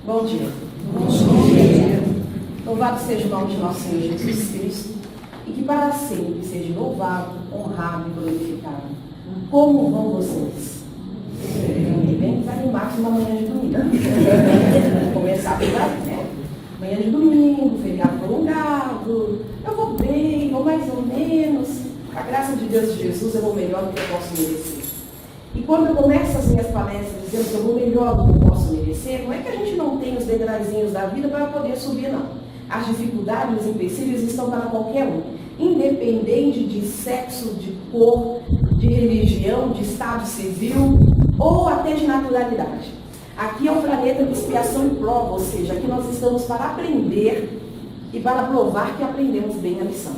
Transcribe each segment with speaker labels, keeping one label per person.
Speaker 1: Bom dia.
Speaker 2: Bom dia.
Speaker 1: Louvado seja o nome de nosso Senhor Jesus Cristo e que para sempre seja louvado, honrado e glorificado. Como vão vocês? Bem desanimados numa manhã de domingo. Começar por aí, né? Manhã de domingo, feriado prolongado. Eu vou bem, vou mais ou menos. Com a graça de Deus e Jesus, eu vou melhor do que eu posso merecer. E quando eu começo as minhas palestras dizendo que eu vou melhor do que eu posso merecer, não é que a gente não tem os degrauzinhos da vida para poder subir, não. As dificuldades, os empecilhos estão para qualquer um, independente de sexo, de cor, de religião, de estado civil ou até de naturalidade. Aqui é um planeta de expiação e prova, ou seja, aqui nós estamos para aprender e para provar que aprendemos bem a lição.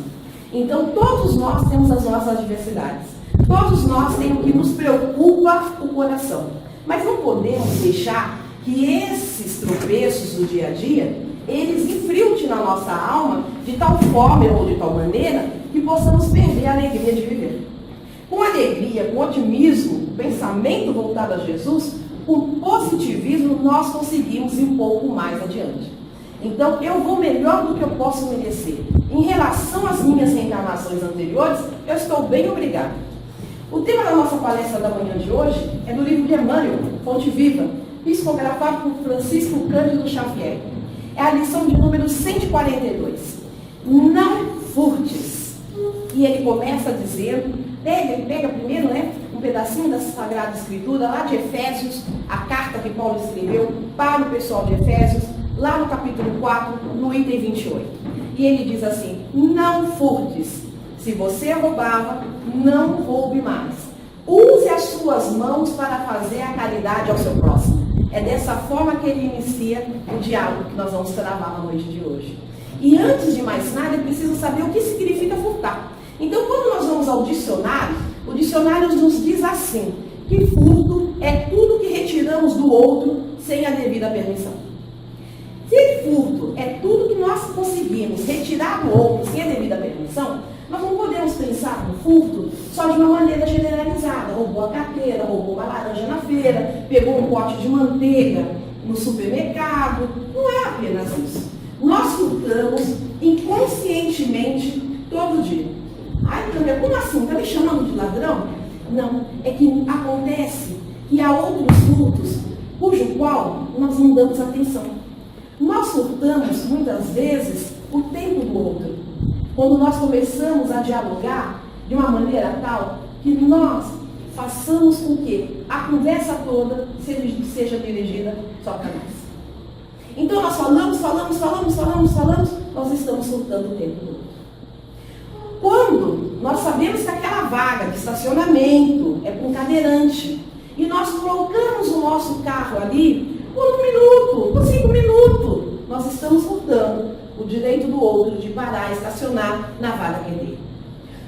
Speaker 1: Então, todos nós temos as nossas adversidades. Todos nós temos o que nos preocupa o coração. Mas não podemos deixar que esses tropeços do dia a dia, eles infiltrem na nossa alma de tal forma ou de tal maneira que possamos perder a alegria de viver. Com alegria, com otimismo, pensamento voltado a Jesus, com positivismo, nós conseguimos ir um pouco mais adiante. Então, eu vou melhor do que eu posso merecer. Em relação às minhas reencarnações anteriores, eu estou bem obrigado. O tema da nossa palestra da manhã de hoje é do livro de Emmanuel, Fonte Viva, psicografado por Francisco Cândido Xavier. É a lição de número 142. Não furtes. E ele começa dizendo, pega primeiro, um pedacinho da Sagrada Escritura, lá de Efésios, a carta que Paulo escreveu para o pessoal de Efésios, lá no capítulo 4, no item 28. E ele diz assim, não furtes. Se você roubava, não roube mais. Use as suas mãos para fazer a caridade ao seu próximo. É dessa forma que ele inicia o diálogo que nós vamos travar na noite de hoje. E antes de mais nada, é preciso saber o que significa furtar. Então, quando nós vamos ao dicionário, o dicionário nos diz assim, que furto é tudo que retiramos do outro sem a devida permissão. Se furto é tudo que nós conseguimos retirar do outro sem a devida permissão, nós não podemos pensar no furto só de uma maneira generalizada. Roubou a carteira, roubou uma laranja na feira, pegou um pote de manteiga no supermercado. Não é apenas isso. Nós furtamos inconscientemente todo dia. Ai, Câmbia, como assim? Está me chamando de ladrão? Não, é que acontece que há outros furtos cujo qual nós não damos atenção. Nós furtamos, muitas vezes, o tempo do outro. Quando nós começamos a dialogar de uma maneira tal que nós façamos com que a conversa toda seja dirigida só para nós. Então nós falamos, nós estamos furtando o tempo do outro. Quando nós sabemos que aquela vaga de estacionamento é para um cadeirante e nós colocamos o nosso carro ali por 1 minuto, por 5 minutos, nós estamos furtando o direito do outro de parar e estacionar na vaga que é dele.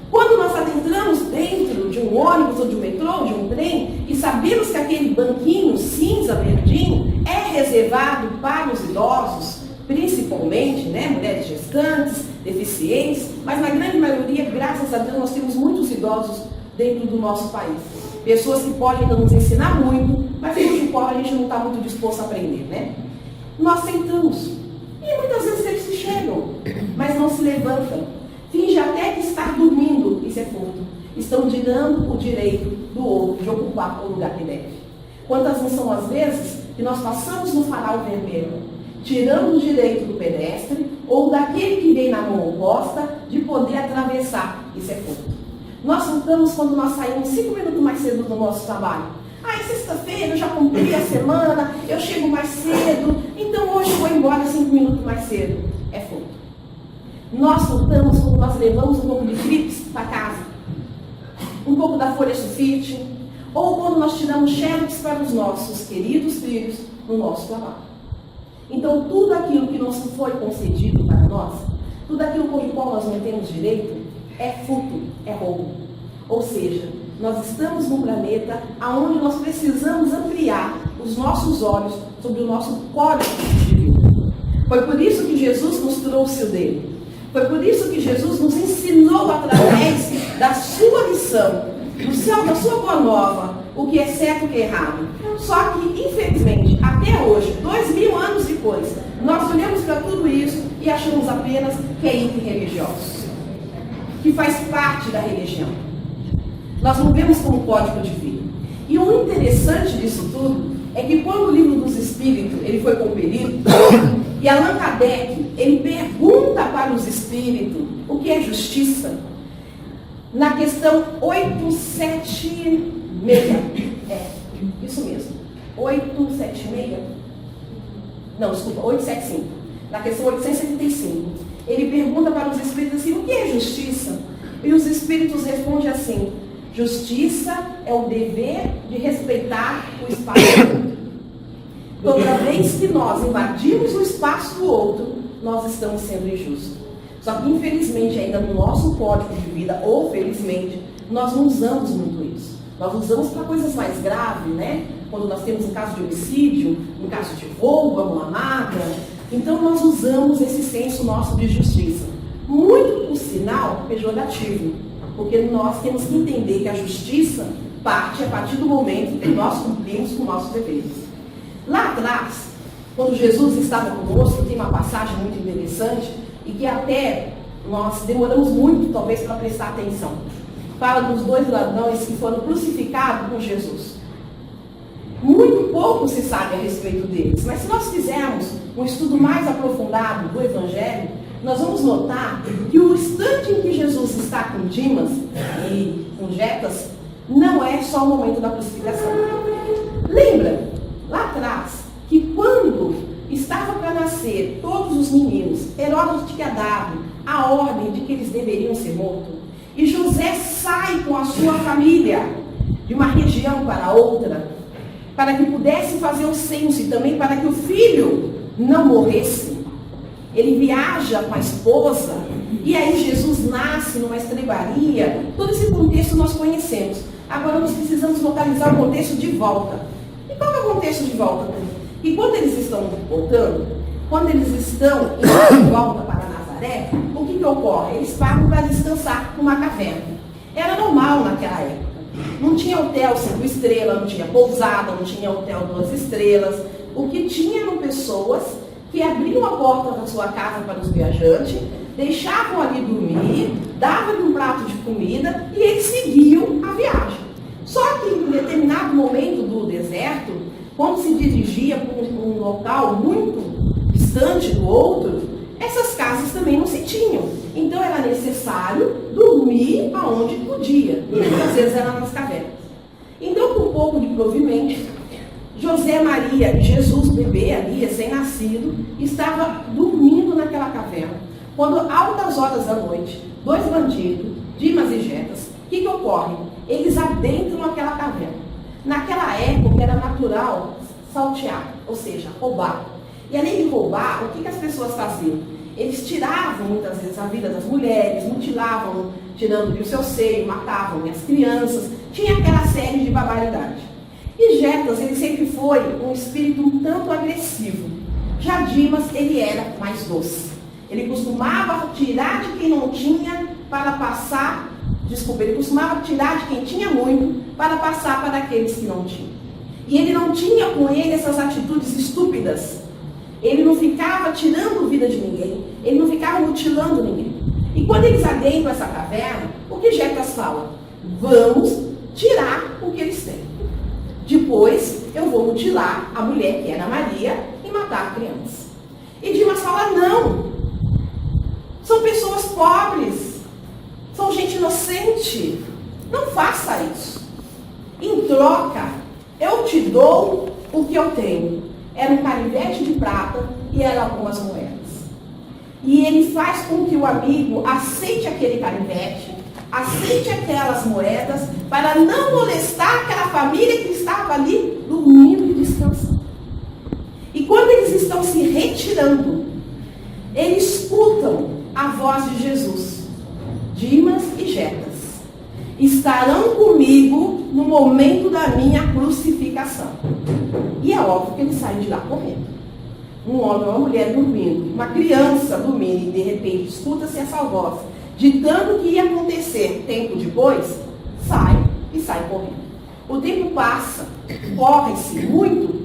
Speaker 1: Quando nós adentramos dentro de um ônibus, ou de um metrô, ou de um trem, e sabemos que aquele banquinho cinza, verdinho, é reservado para os idosos, principalmente, mulheres gestantes, deficientes, mas na grande maioria, graças a Deus, nós temos muitos idosos dentro do nosso país. Pessoas que podem ainda nos ensinar muito, mas com o qual a gente não está muito disposto a aprender, Nós sentamos. E muitas vezes eles se chegam, mas não se levantam. Finge até que está dormindo. Isso é furto. Estão tirando o direito do outro de ocupar o lugar que deve. Quantas não são as vezes que nós passamos no farol vermelho, tirando o direito do pedestre ou daquele que vem na mão oposta de poder atravessar. Isso é furto. Nós furtamos quando nós saímos 5 minutos mais cedo do nosso trabalho. É sexta-feira, eu já cumpri a semana, eu chego mais cedo, então hoje eu vou embora 5 minutos mais cedo. É furto. Nós furtamos quando nós levamos um pouco de frips para casa, um pouco da folha sulfite, ou quando nós tiramos xerox para os nossos queridos filhos no nosso trabalho. Então, tudo aquilo que nos foi concedido para nós, tudo aquilo com o qual nós não temos direito, é furto, é roubo. Ou seja, nós estamos num planeta onde nós precisamos ampliar os nossos olhos sobre o nosso código de vida. Foi por isso que Jesus nos trouxe o dele. Foi por isso que Jesus nos ensinou através da sua lição, do céu, da sua boa nova, o que é certo e o que é errado. Só que, infelizmente, até hoje, 2000 anos de achamos apenas que é item religioso, que faz parte da religião. Nós não vemos como código de vida. E o interessante disso tudo é que quando o livro dos Espíritos ele foi compelido, e Allan Kardec ele pergunta para os Espíritos o que é justiça, na questão 876, isso mesmo, 876, não, desculpa, 875, na questão 875, ele pergunta para os Espíritos assim, o que é justiça? E os Espíritos respondem assim, justiça é o dever de respeitar o espaço do outro. Toda vez que nós invadimos o espaço do outro, nós estamos sendo injustos. Só que, infelizmente, ainda no nosso código de vida, ou felizmente, nós não usamos muito isso. Nós usamos para coisas mais graves, né? Quando nós temos um caso de homicídio, um caso de roubo, uma amada. Então, nós usamos esse senso nosso de justiça. Muito, por sinal, pejorativo. Porque nós temos que entender que a justiça parte a partir do momento que nós cumprimos com nossos deveres. Lá atrás, quando Jesus estava conosco, tem uma passagem muito interessante e que até nós demoramos muito, talvez, para prestar atenção. Fala dos 2 ladrões que foram crucificados com Jesus. Muito pouco se sabe a respeito deles, mas se nós fizermos um estudo mais aprofundado do Evangelho, nós vamos notar que o instante em que Jesus está com Dimas e com Jetas, não é só o momento da crucificação. Lembra, lá atrás, que quando estava para nascer todos os meninos, Herodes tinha dado a ordem de que eles deveriam ser mortos, e José sai com a sua família de uma região para outra, para que pudesse fazer o censo e também para que o filho não morresse. Ele viaja com a esposa, e aí Jesus nasce numa estrebaria. Todo esse contexto nós conhecemos. Agora nós precisamos localizar o contexto de volta. E qual é o contexto de volta? E quando eles estão voltando, quando eles estão de volta para Nazaré, o que ocorre? Eles param para descansar numa caverna. Era normal naquela época. Não tinha hotel 5 estrelas, não tinha pousada, não tinha hotel 2 estrelas. O que tinha eram pessoas que abriam a porta da sua casa para os viajantes, deixavam ali dormir, davam um prato de comida e eles seguiam a viagem. Só que em determinado momento do deserto, quando se dirigia para um local muito distante do outro, essas casas também não se tinham. Então era necessário dormir aonde podia. E muitas vezes era nas cavernas. Então, com um pouco de provimento, José, Maria e Jesus, bebê ali, recém-nascido, estava dormindo naquela caverna. Quando, altas horas da noite, 2 bandidos, Dimas e Jetas, o que ocorre? Eles adentram aquela caverna. Naquela época era natural saltear, ou seja, roubar. E além de roubar, o que as pessoas faziam? Eles tiravam muitas vezes a vida das mulheres, mutilavam, tirando-lhe o seu seio, matavam as crianças. Tinha aquela série de barbaridade. E Jetas, ele sempre foi um espírito um tanto agressivo. Já Dimas, ele era mais doce. Ele costumava tirar de quem não tinha para passar, ele costumava tirar de quem tinha muito para passar para aqueles que não tinham. E ele não tinha com ele essas atitudes estúpidas. Ele não ficava tirando vida de ninguém, ele não ficava mutilando ninguém. E quando eles adentram essa caverna, o que Jetas fala? Vamos tirar o que eles têm. Depois eu vou mutilar a mulher, que era Maria, e matar a criança. E Dimas fala, não. São pessoas pobres. São gente inocente. Não faça isso. Em troca, eu te dou o que eu tenho. Era um canivete de prata e eram algumas moedas. E ele faz com que o amigo aceite aquele canivete, aceite aquelas moedas, para não molestar aquela família que estava ali dormindo e descansando. E quando eles estão se retirando, eles escutam a voz de Jesus. Dimas e Jetas estarão comigo no momento da minha crucificação. E é óbvio que eles saem de lá correndo. Um homem, uma mulher dormindo, uma criança dormindo, e de repente escuta-se essa voz, ditando o que ia acontecer. Tempo depois, sai correndo. O tempo passa, corre-se muito,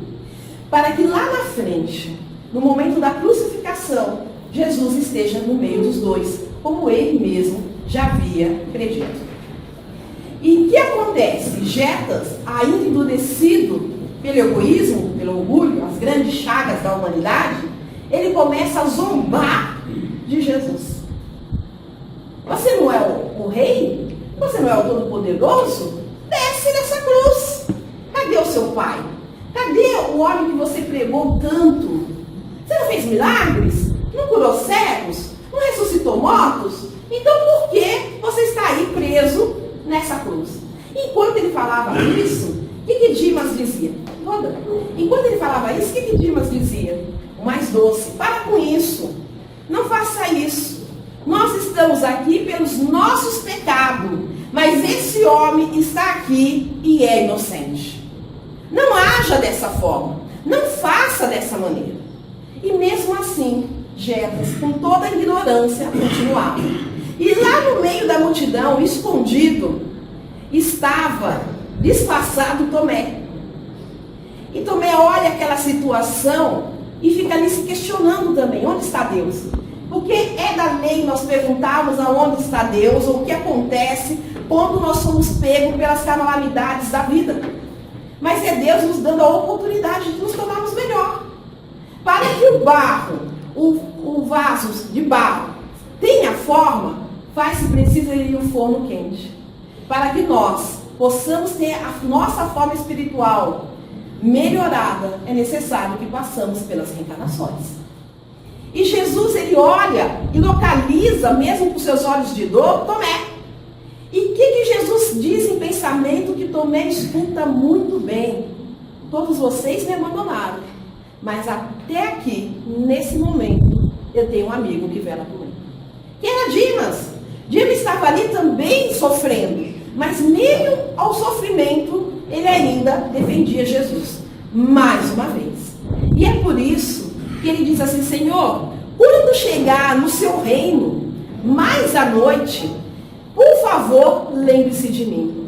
Speaker 1: para que lá na frente, no momento da crucificação, Jesus esteja no meio dos dois, como ele mesmo já havia predito. E o que acontece? Jetas, ainda endurecido pelo egoísmo, pelo orgulho, as grandes chagas da humanidade, ele começa a zombar de Jesus. Você não é o rei? Você não é o Todo-Poderoso? Desce dessa cruz. Cadê o seu pai? Cadê o homem que você pregou tanto? Você não fez milagres? Não curou cegos? Não ressuscitou mortos? Então por que você está aí preso nessa cruz? Enquanto ele falava isso, o que Dimas dizia? Enquanto ele falava isso, o que Dimas dizia? O mais doce: para com isso. Não faça isso. Nós estamos aqui pelos nossos pecados, mas esse homem está aqui e é inocente. Não haja dessa forma. Não faça dessa maneira. E mesmo assim, Jetas, com toda a ignorância, continuava. E lá no meio da multidão, escondido, estava disfarçado Tomé. E Tomé olha aquela situação e fica ali se questionando também: onde está Deus? Porque é da lei nós perguntarmos aonde está Deus, ou o que acontece quando nós somos pegos pelas calamidades da vida. Mas é Deus nos dando a oportunidade de nos tornarmos melhor. Para que o barro, o vaso de barro, tenha forma, faz-se preciso ir um forno quente. Para que nós possamos ter a nossa forma espiritual melhorada, é necessário que passamos pelas reencarnações. E Jesus, ele olha e localiza, mesmo com seus olhos de dor, Tomé. E o que Jesus diz em pensamento que Tomé escuta muito bem? Todos vocês me abandonaram, mas até aqui, nesse momento, eu tenho um amigo que vela por mim. Que era Dimas. Dimas estava ali também sofrendo, mas meio ao sofrimento, ele ainda defendia Jesus, mais uma vez. E é por isso que ele diz assim: Senhor, quando chegar no seu reino, mais à noite, por favor, lembre-se de mim.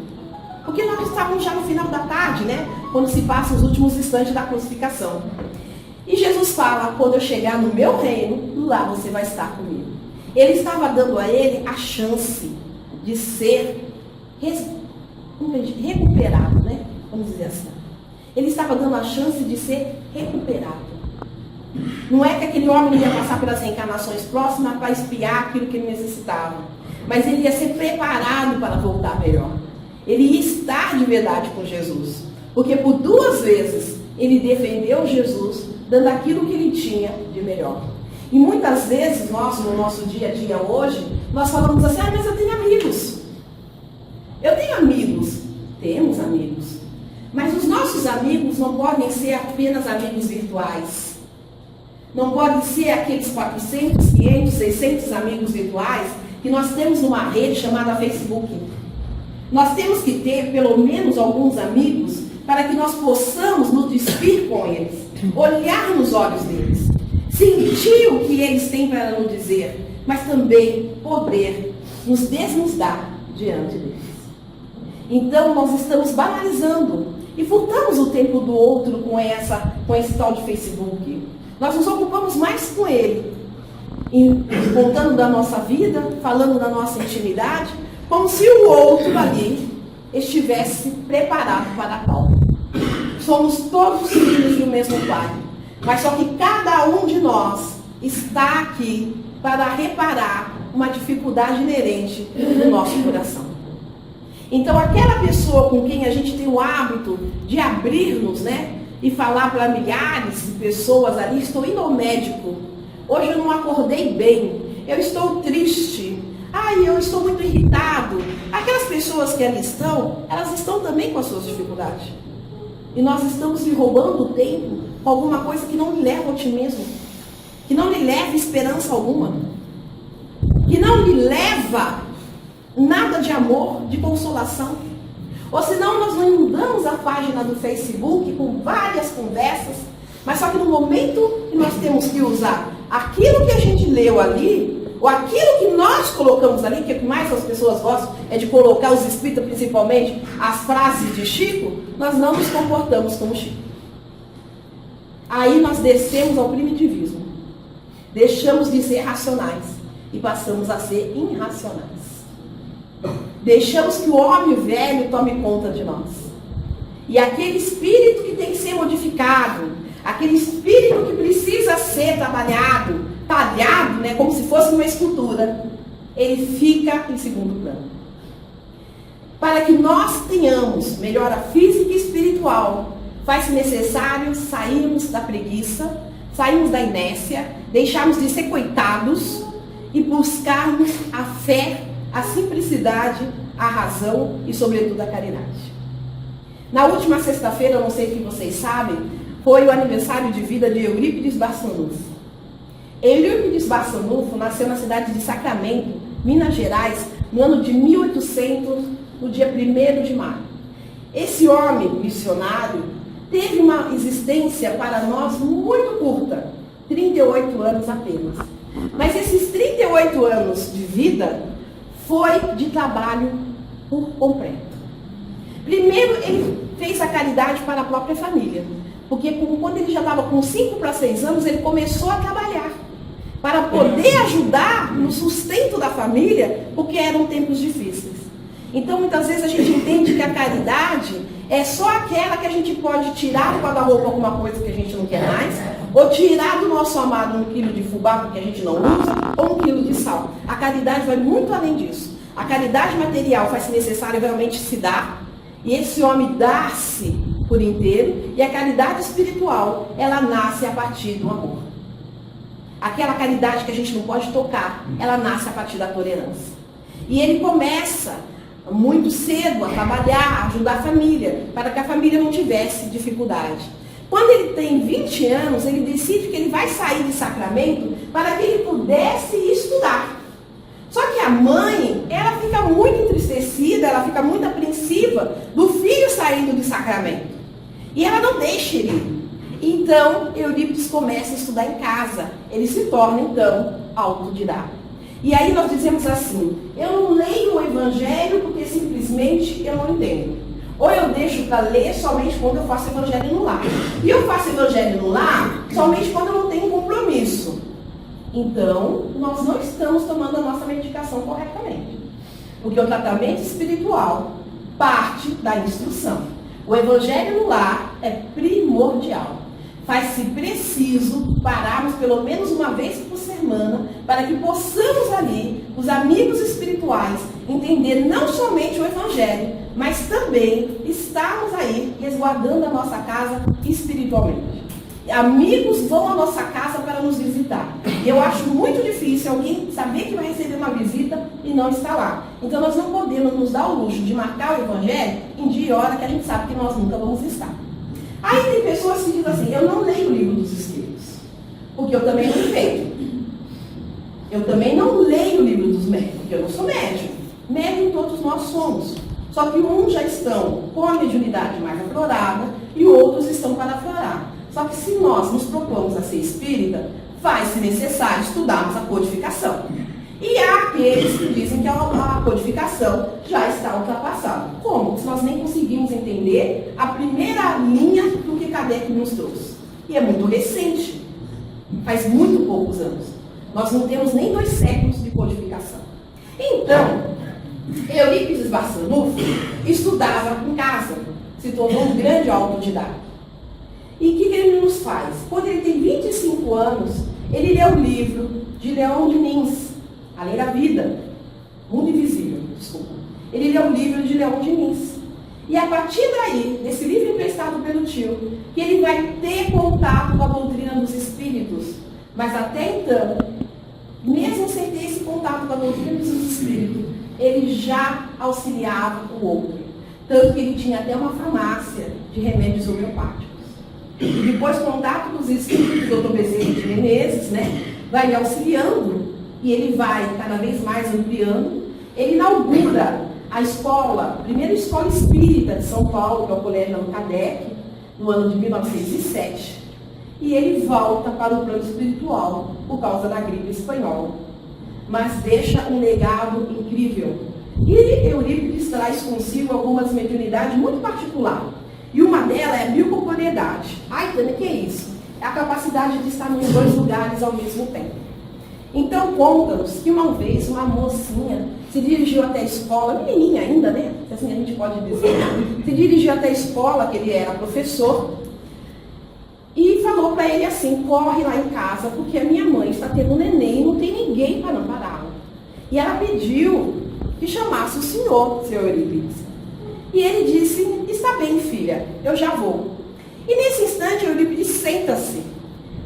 Speaker 1: Porque nós estávamos já no final da tarde, né? Quando se passam os últimos instantes da crucificação. E Jesus fala: quando eu chegar no meu reino, lá você vai estar comigo. Ele estava dando a ele a chance de ser recuperado, né? Vamos dizer assim. Ele estava dando a chance de ser recuperado. Não é que aquele homem ia passar pelas reencarnações próximas para espiar aquilo que ele necessitava, mas ele ia ser preparado para voltar melhor. Ele ia estar de verdade com Jesus, porque por 2 vezes ele defendeu Jesus, dando aquilo que ele tinha de melhor. E muitas vezes nós, no nosso dia a dia hoje, nós falamos assim: mas eu tenho amigos. Eu tenho amigos. Temos amigos. Mas os nossos amigos não podem ser apenas amigos virtuais. Não podem ser aqueles 400, 500, 600 amigos virtuais que nós temos numa rede chamada Facebook. Nós temos que ter pelo menos alguns amigos para que nós possamos nos despir com eles, olhar nos olhos deles, sentir o que eles têm para nos dizer, mas também poder nos desnudar diante deles. Então nós estamos banalizando e furtamos o tempo do outro com esse tal de Facebook. Nós nos ocupamos mais com ele, contando da nossa vida, falando da nossa intimidade, como se o outro ali estivesse preparado para tal. Somos todos filhos do mesmo Pai, mas só que cada um de nós está aqui para reparar uma dificuldade inerente no nosso coração. Então aquela pessoa com quem a gente tem o hábito de abrir-nos, né? E falar para milhares de pessoas ali: estou indo ao médico, hoje eu não acordei bem, eu estou triste, eu estou muito irritado. Aquelas pessoas que ali estão, elas estão também com as suas dificuldades. E nós estamos lhe roubando tempo com alguma coisa que não lhe leva ao otimismo, que não lhe leva esperança alguma, que não lhe leva nada de amor, de consolação. Ou senão nós não inundamos a página do Facebook com várias conversas, mas só que no momento que nós temos que usar aquilo que a gente leu ali, ou aquilo que nós colocamos ali, que é o que mais as pessoas gostam, é de colocar, os espíritas principalmente, as frases de Chico, nós não nos comportamos como Chico. Aí nós descemos ao primitivismo. deixamos de ser racionais e passamos a ser irracionais. Deixamos que o homem velho tome conta de nós. E aquele espírito que tem que ser modificado, aquele espírito que precisa ser trabalhado, talhado, né, como se fosse uma escultura, ele fica em segundo plano. Para que nós tenhamos melhora física e espiritual, faz-se necessário sairmos da preguiça, sairmos da inércia, deixarmos de ser coitados e buscarmos a fé, a simplicidade, a razão e, sobretudo, a caridade. Na última sexta-feira, eu não sei se vocês sabem, foi o aniversário de vida de Eurípides Barçanufo. Eurípides Barçanufo nasceu na cidade de Sacramento, Minas Gerais, no ano de 1800, no dia 1º de maio. Esse homem missionário teve uma existência para nós muito curta, 38 anos apenas. Mas esses 38 anos de vida foi de trabalho por completo. Primeiro, ele fez a caridade para a própria família, porque quando ele já estava com 5 para 6 anos, ele começou a trabalhar para poder ajudar no sustento da família, porque eram tempos difíceis. Então, muitas vezes a gente entende que a caridade é só aquela que a gente pode tirar do guarda-roupa alguma coisa que a gente não quer mais, ou tirar do nosso amado 1 quilo de fubá, porque a gente não usa, ou 1 quilo de sal. A caridade vai muito além disso. A caridade material faz-se necessário realmente se dar, e esse homem dá-se por inteiro, e a caridade espiritual, ela nasce a partir do amor. Aquela caridade que a gente não pode tocar, ela nasce a partir da tolerância. E ele começa muito cedo a trabalhar, a ajudar a família, para que a família não tivesse dificuldade. Quando ele tem 20 anos, ele decide que ele vai sair de Sacramento para que ele pudesse estudar. Só que a mãe, ela fica muito entristecida, ela fica muito apreensiva do filho saindo de Sacramento. E ela não deixa ele ir. Então, Eurípides começa a estudar em casa. Ele se torna, então, autodidata. E aí nós dizemos assim, eu não leio o Evangelho porque simplesmente eu não entendo. Ou eu deixo para ler somente quando eu faço Evangelho no lar. E eu faço Evangelho no lar somente quando eu não tenho compromisso. Então, nós não estamos tomando a nossa medicação corretamente. Porque o tratamento espiritual parte da instrução. O Evangelho no lar é primordial. Faz-se preciso pararmos pelo menos uma vez por semana para que possamos ali, os amigos espirituais, entender não somente o Evangelho, mas também estarmos aí resguardando a nossa casa espiritualmente. Amigos vão à nossa casa para nos visitar. E eu acho muito difícil alguém saber que vai receber uma visita e não estar lá. Então nós não podemos nos dar o luxo de marcar o Evangelho em dia e hora que a gente sabe que nós nunca vamos estar. Aí tem pessoas que dizem assim, eu não leio o livro dos Espíritos, porque eu também não leio. Eu também não leio o livro dos médiuns, porque eu não sou médium. Médium todos nós somos. Só que uns já estão com a mediunidade mais aflorada e outros estão para aflorar. Só que se nós nos propomos a ser espírita, faz-se necessário estudarmos a codificação. E há aqueles que dizem que a codificação já está ultrapassada. Como? Se nós nem conseguimos entender a primeira linha do que Kardec nos trouxe. E é muito recente. Faz muito poucos anos. Nós não temos nem 2 séculos de codificação. Então, Eurípides Barçanufo estudava em casa. Se tornou um grande autodidata. E o que ele nos faz? Quando ele tem 25 anos, ele lê o livro de Leão Diniz, A Lei da Vida, Mundo Invisível, desculpa. Ele lê o livro de Leão Diniz. E a partir daí, desse livro emprestado pelo tio, que ele vai ter contato com a doutrina dos espíritos. Mas até então, mesmo sem ter esse contato com a doutrina dos espíritos, ele já auxiliava o outro. Tanto que ele tinha até uma farmácia de remédios homeopáticos. E depois, contato com os espíritos, o Dr. Bezerra de Menezes, vai lhe auxiliando. E ele vai cada vez mais ampliando. Ele inaugura a escola, a primeira escola espírita de São Paulo, que é o Colégio Allan Kardec, no ano de 1907. E ele volta para o plano espiritual por causa da gripe espanhola. Mas deixa um legado incrível. E Eurípides traz consigo algumas mediunidades muito particulares. E uma delas é a biocorporeidade. Ai, Tânia, que é isso? é a capacidade de estar em dois lugares ao mesmo tempo. Então, conta-nos que uma vez uma mocinha se dirigiu até a escola, menininha ainda, né? Assim a gente pode dizer. Se dirigiu até a escola, que ele era professor, e falou para ele assim: corre lá em casa, porque a minha mãe está tendo um neném e não tem ninguém para ampará-la. E ela pediu que chamasse o senhor, seu Eurípides. E ele disse: está bem, filha, eu já vou. E nesse instante, Eurípides senta-se,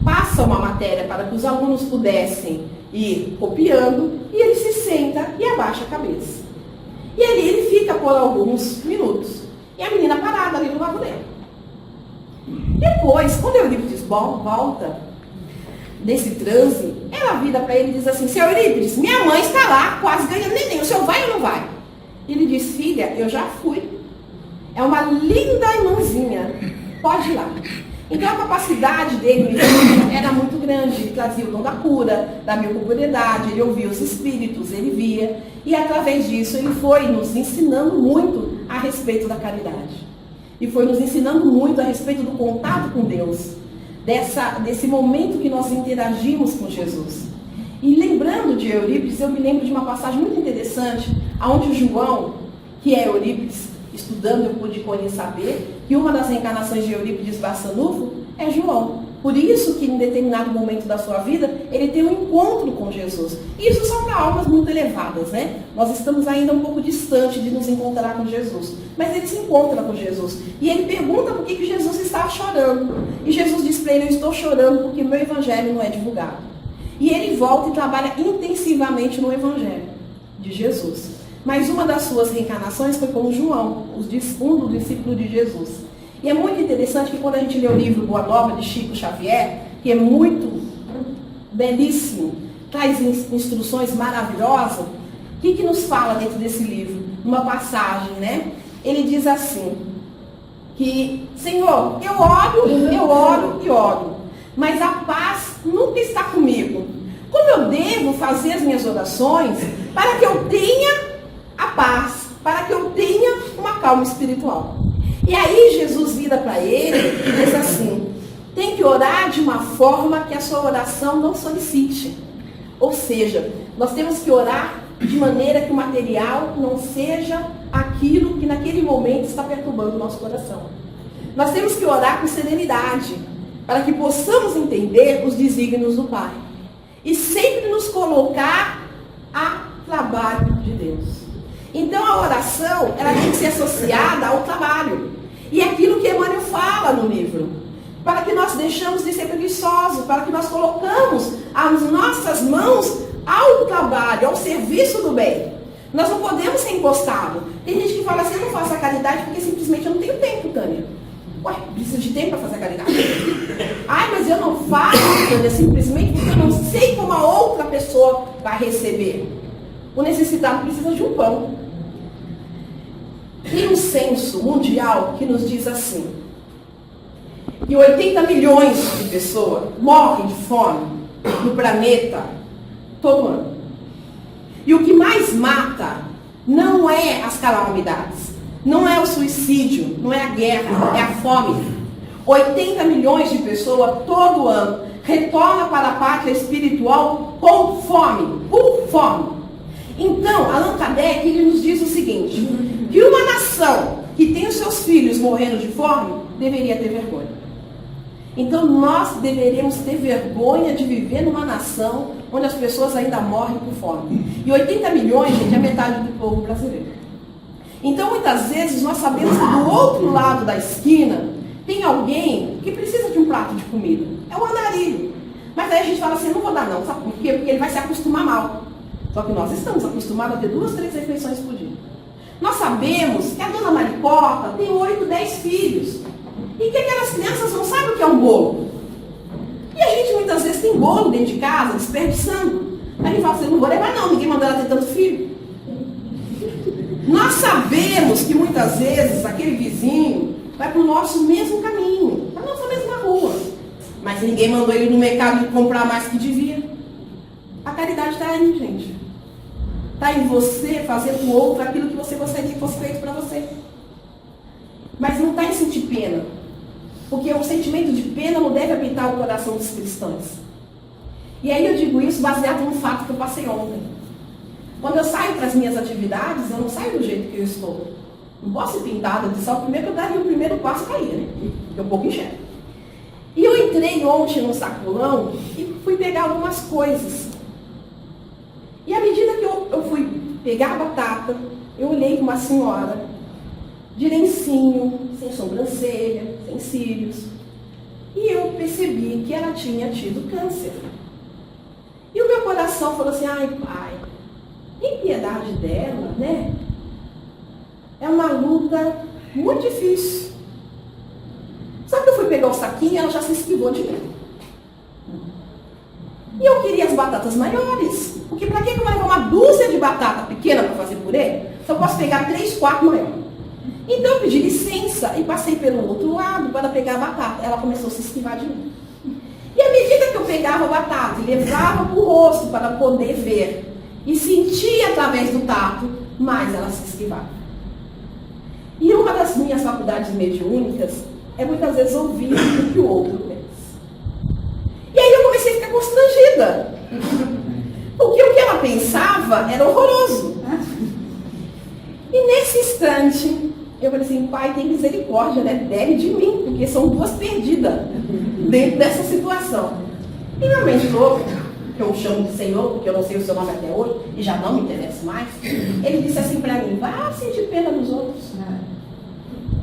Speaker 1: passa uma matéria para que os alunos pudessem ir copiando, e ele se senta e abaixa a cabeça. E ali ele fica por alguns minutos. E a menina parada ali no lado dela. Depois, quando Eurípides volta desse transe, ela vira para ele e diz assim: seu Eurípides, minha mãe está lá, quase ganhando neném, o senhor vai ou não vai? E ele diz: filha, eu já fui. É uma linda irmãzinha, pode ir lá. Então a capacidade dele era muito grande, ele trazia o dom da cura, da miocorporeidade, ele ouvia os espíritos, ele via, e através disso ele foi nos ensinando muito a respeito da caridade. E foi nos ensinando muito a respeito do contato com Deus, desse momento que nós interagimos com Jesus. E lembrando de Eurípides, eu me lembro de uma passagem muito interessante, onde o João, que é Eurípides, estudando eu pude saber que uma das reencarnações de Eurípides Barçanufo é João. Por isso que em determinado momento da sua vida, ele tem um encontro com Jesus. E isso são para almas muito elevadas, né? Nós estamos ainda um pouco distante de nos encontrar com Jesus. Mas ele se encontra com Jesus. E ele pergunta por que Jesus está chorando. E Jesus diz para ele: eu estou chorando porque meu evangelho não é divulgado. E ele volta e trabalha intensivamente no evangelho de Jesus. Mas uma das suas reencarnações foi como João, um dos discípulos de Jesus. E é muito interessante que quando a gente lê o livro Boa Nova de Chico Xavier, que é muito belíssimo, traz instruções maravilhosas, o que nos fala dentro desse livro? Uma passagem, né? Ele diz assim, que, Senhor, eu oro e oro, mas a paz nunca está comigo. Como eu devo fazer as minhas orações para que eu tenha a paz, para que eu tenha uma calma espiritual? E aí Jesus vira para ele e diz assim: tem que orar de uma forma que a sua oração não solicite. Ou seja, nós temos que orar de maneira que o material não seja aquilo que naquele momento está perturbando o nosso coração. Nós temos que orar com serenidade, para que possamos entender os desígnios do Pai. E sempre nos colocar a trabalho de Deus. Então a oração, ela tem que ser associada ao trabalho. E é aquilo que Emmanuel fala no livro. Para que nós deixamos de ser preguiçosos, para que nós colocamos as nossas mãos ao trabalho, ao serviço do bem. Nós não podemos ser encostados. Tem gente que fala assim: eu não faço a caridade porque simplesmente eu não tenho tempo, Tânia. Ué, preciso de tempo para fazer a caridade? Ai, mas eu não faço, Tânia, simplesmente porque eu não sei como a outra pessoa vai receber. O necessitado precisa de um pão. Tem um censo mundial que nos diz assim, que 80 milhões de pessoas morrem de fome no planeta todo ano. E o que mais mata não é as calamidades, não é o suicídio, não é a guerra, é a fome. 80 milhões de pessoas todo ano retornam para a pátria espiritual com fome, por fome. Então, Allan Kardec, ele nos diz o seguinte, que uma nação que tem os seus filhos morrendo de fome, deveria ter vergonha. Então, nós deveríamos ter vergonha de viver numa nação onde as pessoas ainda morrem por fome. E 80 milhões, gente, é metade do povo brasileiro. Então, muitas vezes, nós sabemos que do outro lado da esquina, tem alguém que precisa de um prato de comida. É o andarilho. Mas aí a gente fala assim: não vou dar não, sabe por quê? Porque ele vai se acostumar mal. Só que nós estamos acostumados a ter 2, 3 refeições por dia. Nós sabemos que a dona Maricota tem 8, 10 filhos. E que aquelas crianças não sabem o que é um bolo. E a gente muitas vezes tem bolo dentro de casa, desperdiçando. Aí a gente fala assim: não vou levar não, ninguém mandou ela ter tanto filho. Nós sabemos que muitas vezes aquele vizinho vai para o nosso mesmo caminho, para a nossa mesma rua. Mas ninguém mandou ele no mercado comprar mais que devia. A caridade está aí, gente. Está em você fazer com o outro aquilo que você gostaria que fosse feito para você. Mas não está em sentir pena. Porque o sentimento de pena não deve habitar o coração dos cristãos. E aí eu digo isso baseado num fato que eu passei ontem. Quando eu saio para as minhas atividades, eu não saio do jeito que eu estou. Não posso ir pintada de sal, primeiro que eu daria o primeiro passo para ir, né? Porque eu pouco enxergo. E eu entrei ontem num sacolão e fui pegar algumas coisas. E à medida que eu fui pegar a batata, eu olhei para uma senhora de lencinho, sem sobrancelha, sem cílios. E eu percebi que ela tinha tido câncer. E o meu coração falou assim, ai pai, em piedade dela, né? É uma luta muito difícil. Só que eu fui pegar o saquinho e ela já se esquivou de mim. E eu queria as batatas maiores. Porque para que eu vou levar uma dúzia de batata pequena para fazer purê? Se eu posso pegar 3, 4 maiores. Então eu pedi licença e passei pelo outro lado para pegar a batata. Ela começou a se esquivar de mim. E à medida que eu pegava a batata e levava para o rosto para poder ver e sentia através do tato, mais ela se esquivava. E uma das minhas faculdades mediúnicas é muitas vezes ouvir o que o outro pensa. E aí eu comecei a ficar constrangida. Porque o que ela pensava era horroroso. E nesse instante, eu falei assim, pai, tem misericórdia, né? Deve de mim, porque são duas perdidas dentro dessa situação. E meu mentor, que eu chamo de Senhor, porque eu não sei o seu nome até hoje, e já não me interessa mais, ele disse assim para mim, vá sentir pena dos outros.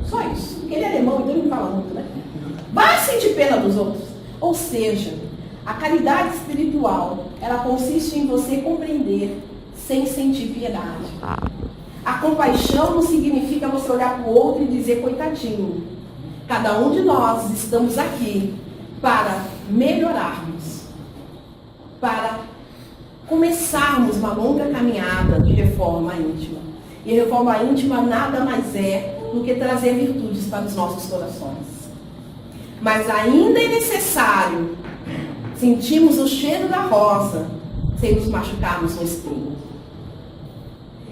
Speaker 1: Só isso. Porque ele é alemão, então ele não fala muito, né? Vá sentir pena dos outros. Ou seja, a caridade espiritual, ela consiste em você compreender sem sentir piedade. A compaixão não significa você olhar para o outro e dizer coitadinho. Cada um de nós estamos aqui para melhorarmos, para começarmos uma longa caminhada de reforma íntima. E reforma íntima nada mais é do que trazer virtudes para os nossos corações. Mas ainda é necessário sentirmos o cheiro da rosa sem nos machucarmos no espinho.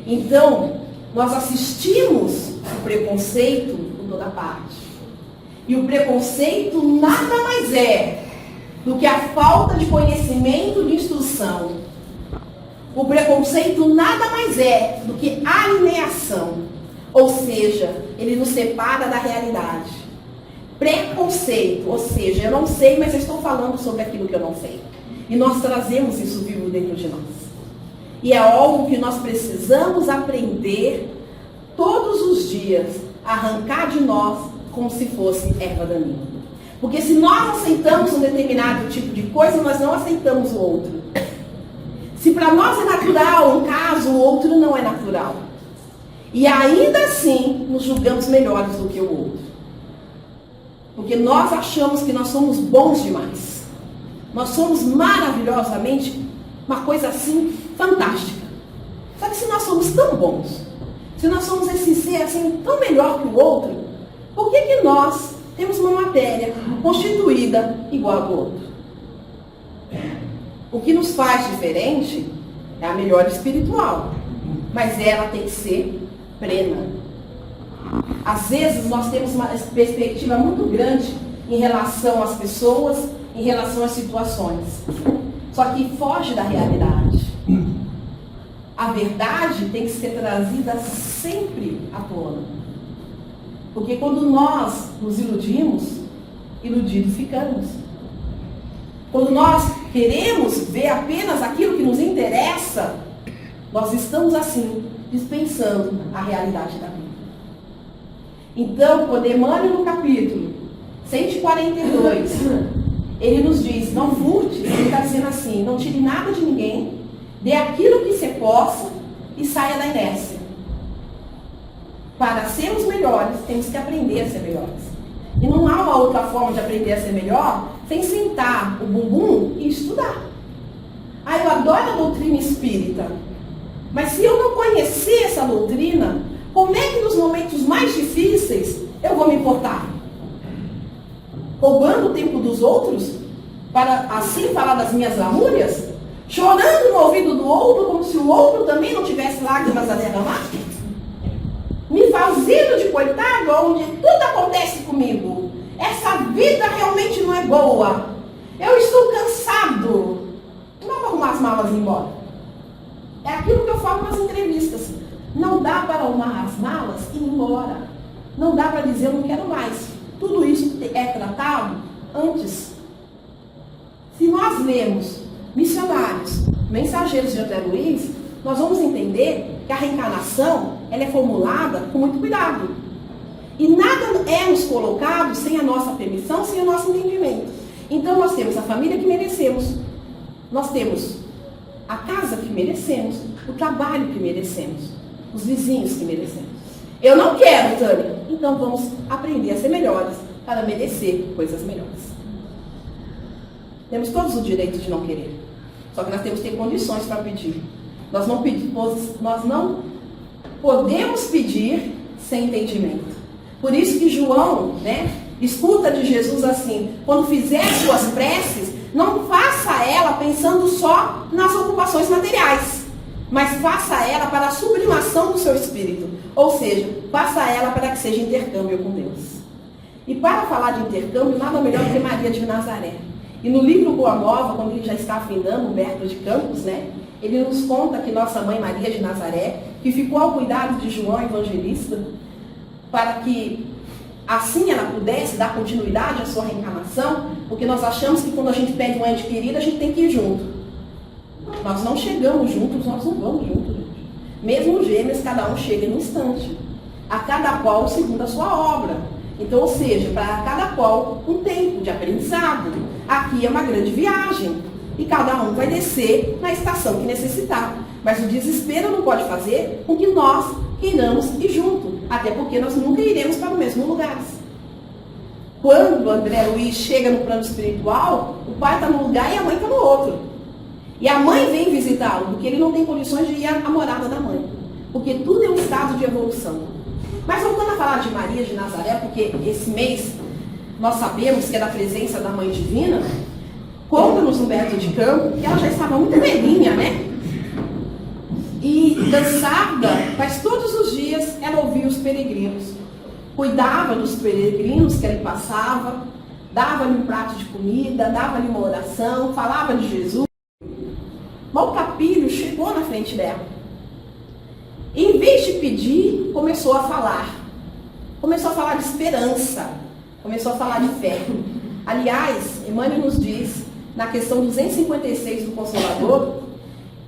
Speaker 1: Então, nós assistimos o preconceito por toda parte. E o preconceito nada mais é do que a falta de conhecimento, de instrução. O preconceito nada mais é do que alienação. Ou seja, ele nos separa da realidade. Preconceito, ou seja, eu não sei, mas eu estou falando sobre aquilo que eu não sei. E nós trazemos isso vivo dentro de nós. E é algo que nós precisamos aprender todos os dias, arrancar de nós como se fosse erva daninha. Porque se nós aceitamos um determinado tipo de coisa, nós não aceitamos o outro. Se para nós é natural um caso, o outro não é natural. E ainda assim, nos julgamos melhores do que o outro. Porque nós achamos que nós somos bons demais. Nós somos maravilhosamente uma coisa assim, fantástica. Só que se nós somos tão bons, se nós somos esse ser assim, tão melhor que o outro, por que nós temos uma matéria constituída igual ao outro? O que nos faz diferente é a melhora espiritual. Mas ela tem que ser plena. Às vezes nós temos uma perspectiva muito grande em relação às pessoas, em relação às situações. Só que foge da realidade. A verdade tem que ser trazida sempre à tona. Porque quando nós nos iludimos, iludidos ficamos. Quando nós queremos ver apenas aquilo que nos interessa, nós estamos assim, dispensando a realidade da vida. Então, quando Emmanuel no capítulo 142, ele nos diz, não furte, ele está dizendo assim, não tire nada de ninguém, dê aquilo que você possa e saia da inércia. Para sermos melhores, temos que aprender a ser melhores. E não há uma outra forma de aprender a ser melhor sem sentar o bumbum e estudar. Ah, eu adoro a doutrina espírita. Mas se eu não conhecer essa doutrina, como é que nos momentos mais difíceis eu vou me importar? Roubando o tempo dos outros para assim falar das minhas lamúrias? Chorando no ouvido do outro como se o outro também não tivesse lágrimas a derramar? Me fazendo de coitado onde tudo acontece comigo. essa vida realmente não é boa. Eu estou cansado. Não dá para arrumar as malas e ir embora. É aquilo que eu falo nas entrevistas. Não dá para arrumar as malas e ir embora. Não dá para dizer eu não quero mais. Tudo isso é tratado antes. Se nós lemos Missionários, Mensageiros de André Luiz, nós vamos entender que a reencarnação ela é formulada com muito cuidado. E nada é nos colocado sem a nossa permissão, sem o nosso entendimento. Então nós temos a família que merecemos, nós temos a casa que merecemos, o trabalho que merecemos, os vizinhos que merecemos. Eu não quero, Tânia, então vamos aprender a ser melhores para merecer coisas melhores. Temos todos o direito de não querer, só que nós temos que ter condições para pedir. Nós não podemos pedir sem entendimento. Por isso que João, escuta de Jesus assim: quando fizer suas preces, não faça ela pensando só nas ocupações materiais, mas faça ela para a sublimação do seu espírito. Ou seja, faça ela para que seja intercâmbio com Deus. E para falar de intercâmbio, nada melhor do que Maria de Nazaré. E no livro Boa Nova, quando ele já está afindando, Humberto de Campos, ele nos conta que nossa mãe Maria de Nazaré, que ficou ao cuidado de João Evangelista, para que assim ela pudesse dar continuidade à sua reencarnação, porque nós achamos que quando a gente pede um ente querido, a gente tem que ir junto. Nós não chegamos juntos, nós não vamos juntos, gente. Mesmo os gêmeos, cada um chega no instante. A cada qual segundo a sua obra. Então, ou seja, para cada qual um tempo de aprendizado. Aqui é uma grande viagem. E cada um vai descer na estação que necessitar. Mas o desespero não pode fazer com que nós queiramos ir junto. Até porque nós nunca iremos para o mesmo lugar. Quando André Luiz chega no plano espiritual, o pai está num lugar e a mãe está no outro. E a mãe vem visitá-lo, porque ele não tem condições de ir à morada da mãe. Porque tudo é um estado de evolução. Mas voltando a falar de Maria de Nazaré, porque esse mês nós sabemos que é da presença da Mãe Divina, conta-nos Humberto de Campos que ela já estava muito velhinha, E cansada, mas todos os dias ela ouvia os peregrinos. Cuidava dos peregrinos que ele passava, dava-lhe um prato de comida, dava-lhe uma oração, falava de Jesus. Maltrapilho chegou na frente dela. E, em vez de pedir, começou a falar. Começou a falar de esperança. Começou a falar de fé. Aliás, Emmanuel nos diz, na questão 256 do Consolador,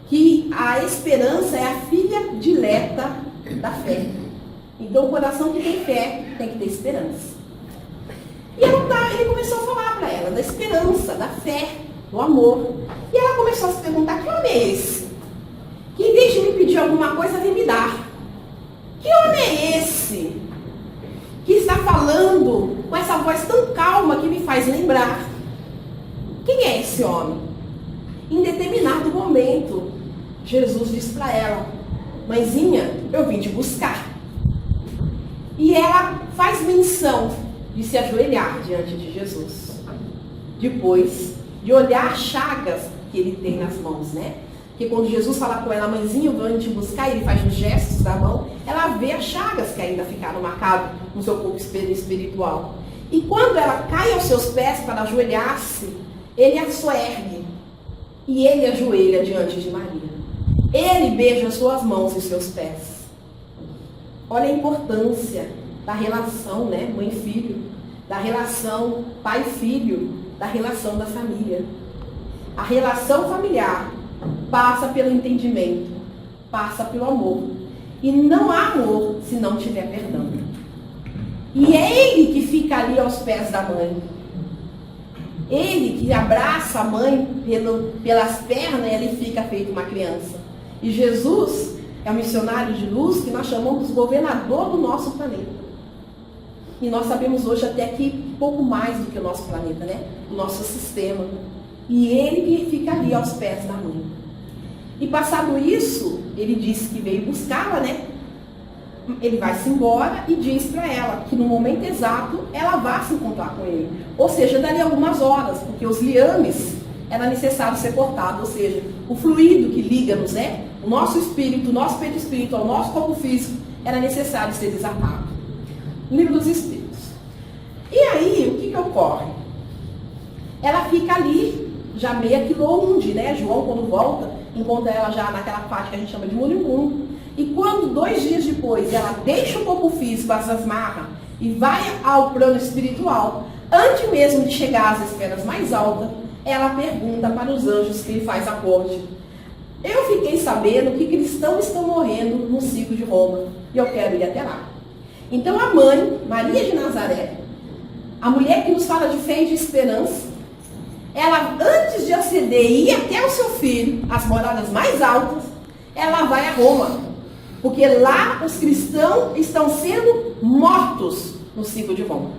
Speaker 1: que a esperança é a filha dileta da fé. Então, o coração que tem fé tem que ter esperança. E ele começou a falar para ela da esperança, da fé, do amor. E ela começou a se perguntar: que homem é esse? Que em vez de me pedir alguma coisa, vem me dar. Que homem é esse? Que está falando com essa voz tão calma que me faz lembrar. Quem é esse homem? Em determinado momento, Jesus disse para ela: mãezinha, eu vim te buscar. E ela faz menção de se ajoelhar diante de Jesus. Depois de olhar as chagas que ele tem nas mãos, Porque quando Jesus fala com ela: mãezinha, eu vim te buscar, ele faz os gestos da mão, ela vê as chagas que ainda ficaram marcadas no seu corpo espiritual. E quando ela cai aos seus pés para ajoelhar-se, ele a soergue e ele ajoelha diante de Maria. Ele beija suas mãos e seus pés. Olha a importância da relação, mãe e filho, da relação pai e filho, da relação da família. A relação familiar passa pelo entendimento, passa pelo amor. E não há amor se não tiver perdão. E é ele que fica ali aos pés da mãe. Ele que abraça a mãe pelas pernas, ele fica feito uma criança. E Jesus é o missionário de luz que nós chamamos de governador do nosso planeta. E nós sabemos hoje até que pouco mais do que o nosso planeta, o nosso sistema. E ele que fica ali aos pés da mãe. E passado isso, ele disse que veio buscá-la, Ele vai-se embora e diz para ela que no momento exato ela vai se encontrar com ele. Ou seja, daria algumas horas, porque os liames era necessário ser cortado. Ou seja, o fluido que liga-nos, o nosso espírito, o nosso perispírito ao nosso corpo físico, era necessário ser desatado. Livro dos Espíritos. E aí, o que ocorre? Ela fica ali, já meia que longe, né? João, quando volta, encontra ela já naquela parte que a gente chama de moribundo. E quando 2 dias depois ela deixa o corpo físico, as amarra, e vai ao plano espiritual, antes mesmo de chegar às esferas mais altas, ela pergunta para os anjos que faz a corte. Eu fiquei sabendo que cristãos estão morrendo no ciclo de Roma, e eu quero ir até lá. Então a mãe, Maria de Nazaré, a mulher que nos fala de fé e de esperança, ela, antes de aceder e ir até o seu filho, as moradas mais altas, ela vai a Roma. Porque lá os cristãos estão sendo mortos no ciclo de Roma.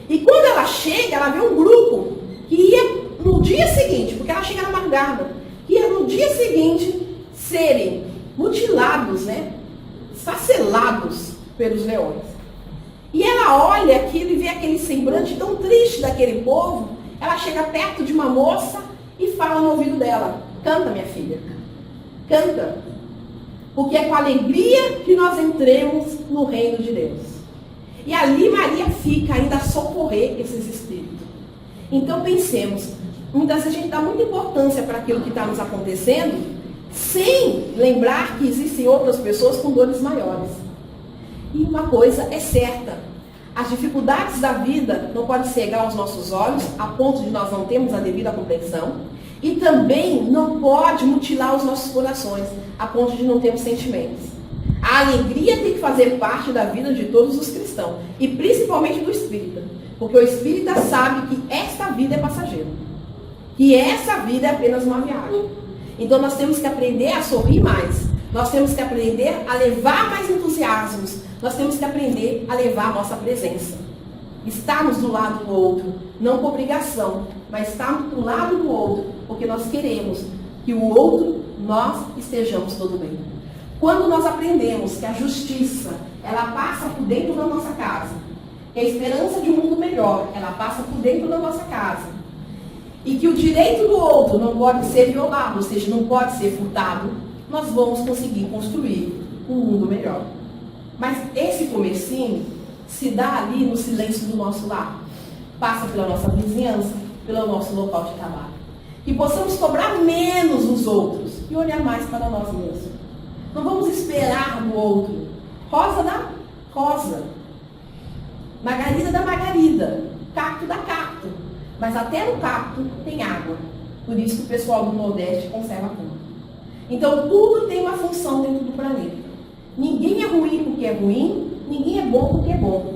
Speaker 1: E quando ela chega, ela vê um grupo que ia no dia seguinte, porque ela chega na madrugada, que ia no dia seguinte serem mutilados, né? Esfacelados pelos leões. E ela olha aquilo e vê aquele semblante tão triste daquele povo. Ela chega perto de uma moça e fala no ouvido dela: canta, minha filha, canta. Porque é com alegria que nós entremos no reino de Deus. E ali Maria fica ainda a socorrer esses espíritos. Então pensemos, muitas vezes a gente dá muita importância para aquilo que está nos acontecendo, sem lembrar que existem outras pessoas com dores maiores. E uma coisa é certa: as dificuldades da vida não podem cegar os nossos olhos a ponto de nós não termos a devida compreensão, e também não pode mutilar os nossos corações a ponto de não termos sentimentos. A alegria tem que fazer parte da vida de todos os cristãos, e principalmente do espírita, porque o espírita sabe que esta vida é passageira, que essa vida é apenas uma viagem. Então nós temos que aprender a sorrir mais, nós temos que aprender a levar mais entusiasmos, nós temos que aprender a levar a nossa presença. Estarmos do lado do outro, não por obrigação, mas estarmos do lado do outro, porque nós queremos que o outro, nós estejamos todo bem. Quando nós aprendemos que a justiça, ela passa por dentro da nossa casa, que a esperança de um mundo melhor, ela passa por dentro da nossa casa, e que o direito do outro não pode ser violado, ou seja, não pode ser furtado, nós vamos conseguir construir um mundo melhor. Mas esse comecinho se dá ali no silêncio do nosso lar. Passa pela nossa vizinhança, pelo nosso local de trabalho. Que possamos cobrar menos os outros e olhar mais para nós mesmos. Não vamos esperar do outro. Rosa da rosa. Margarida da margarida. Cacto da cacto. Mas até no cacto tem água. Por isso que o pessoal do Nordeste conserva tudo. Então tudo tem uma função dentro do planeta. Ninguém é ruim porque é ruim, ninguém é bom porque é bom.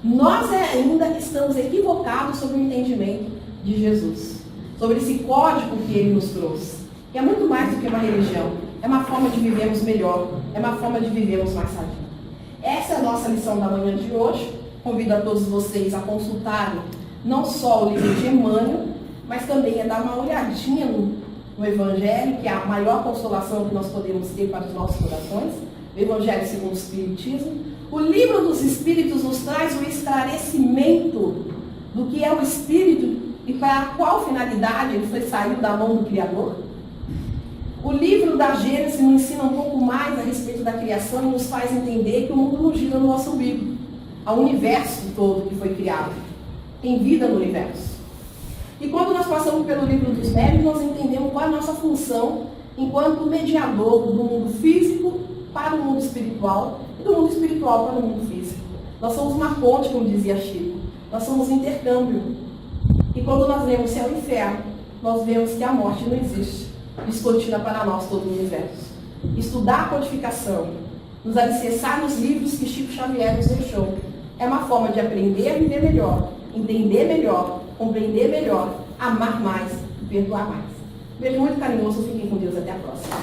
Speaker 1: Nós ainda estamos equivocados sobre o entendimento de Jesus, sobre esse código que ele nos trouxe. Que é muito mais do que uma religião, é uma forma de vivermos melhor, é uma forma de vivermos mais sadio. Essa é a nossa lição da manhã de hoje. Convido a todos vocês a consultarem não só o livro de Emmanuel, mas também a dar uma olhadinha no Evangelho, que é a maior consolação que nós podemos ter para os nossos corações. O Evangelho segundo o Espiritismo. O livro dos Espíritos nos traz o esclarecimento do que é o Espírito e para qual finalidade ele saiu da mão do Criador. O livro da Gênesis nos ensina um pouco mais a respeito da criação e nos faz entender que o mundo não gira no nosso umbigo. Há um universo todo que foi criado. Tem vida no universo. E quando nós passamos pelo livro dos Médiuns, nós entendemos qual é a nossa função enquanto mediador do mundo físico para o mundo espiritual e do mundo espiritual para o mundo físico. Nós somos uma ponte, como dizia Chico. Nós somos intercâmbio. E quando nós vemos céu e inferno, nós vemos que a morte não existe. Descortina para nós todo o universo. Estudar a codificação, nos alicerçar nos livros que Chico Xavier nos deixou, é uma forma de aprender a viver melhor, entender melhor, compreender melhor, amar mais e perdoar mais. Beijo muito carinhoso, fiquem com Deus, até a próxima.